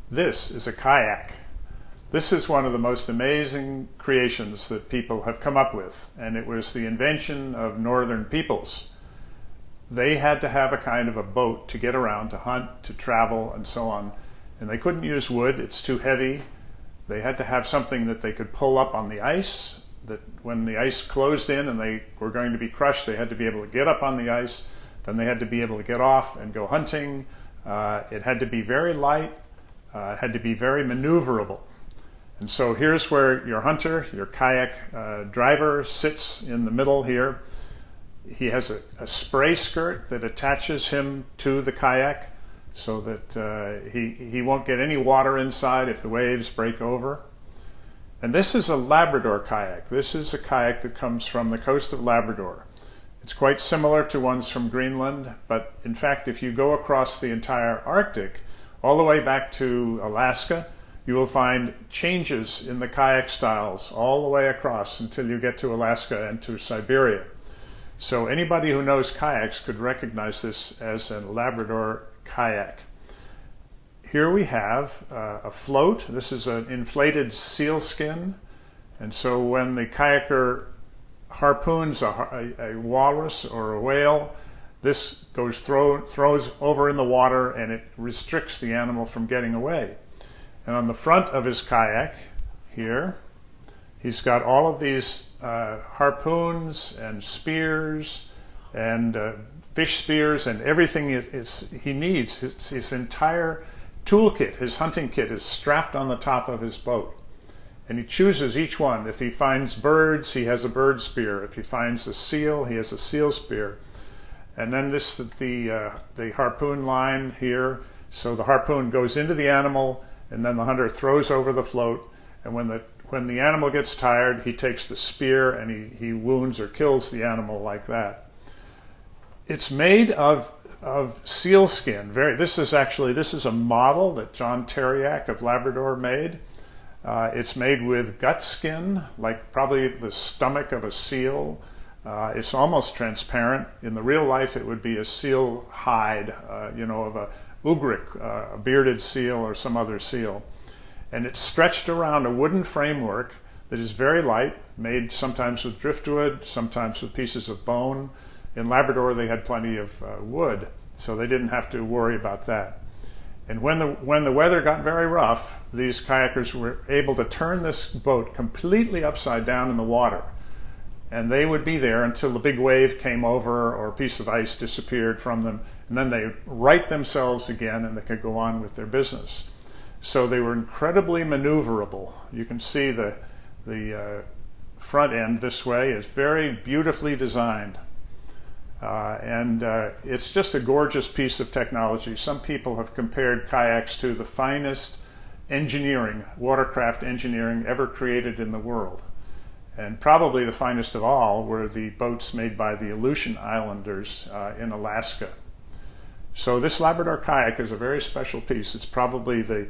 This is a kayak. This is one of the most amazing creations that people have come up with, and it was the invention of northern peoples. They had to have a kind of a boat to get around, to hunt, to travel, and so on. And they couldn't use wood, it's too heavy. They had to have something that they could pull up on the ice, that when the ice closed in and they were going to be crushed, they had to be able to get up on the ice. Then they had to be able to get off and go hunting. It had to be very light. It had to be very maneuverable. And so here's where your hunter, your kayak driver, sits in the middle here. He has a spray skirt that attaches him to the kayak so that he won't get any water inside if the waves break over. And this is a Labrador kayak. This is a kayak that comes from the coast of Labrador. It's quite similar to ones from Greenland, but in fact, if you go across the entire Arctic, all the way back to Alaska, you will find changes in the kayak styles all the way across until you get to Alaska and to Siberia. So anybody who knows kayaks could recognize this as a Labrador kayak. Here we have a float. This is an inflated seal skin. And so when the kayaker harpoons a walrus or a whale, this goes throws over in the water, and it restricts the animal from getting away. And on the front of his kayak here, he's got all of these harpoons and spears and fish spears and everything he needs. His entire toolkit, his hunting kit, is strapped on the top of his boat. And he chooses each one. If he finds birds, he has a bird spear. If he finds a seal, he has a seal spear. And then the harpoon line here. So the harpoon goes into the animal, and then the hunter throws over the float. And when the animal gets tired, he takes the spear and he wounds or kills the animal like that. It's made of seal skin. This is a model that John Terriak of Labrador made. It's made with gut skin, like probably the stomach of a seal. It's almost transparent. In the real life, it would be a seal hide, of a ugric, a bearded seal or some other seal. And it's stretched around a wooden framework that is very light, made sometimes with driftwood, sometimes with pieces of bone. In Labrador, they had plenty of wood, so they didn't have to worry about that. And when the weather got very rough, these kayakers were able to turn this boat completely upside down in the water. And they would be there until the big wave came over or a piece of ice disappeared from them. And then they right themselves again and they could go on with their business. So they were incredibly maneuverable. You can see the front end this way is very beautifully designed. And it's just a gorgeous piece of technology. Some people have compared kayaks to the finest engineering, watercraft engineering ever created in the world. And probably the finest of all were the boats made by the Aleutian Islanders in Alaska. So this Labrador kayak is a very special piece. It's probably the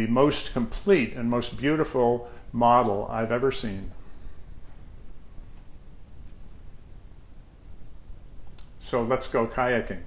most complete and most beautiful model I've ever seen. So let's go kayaking.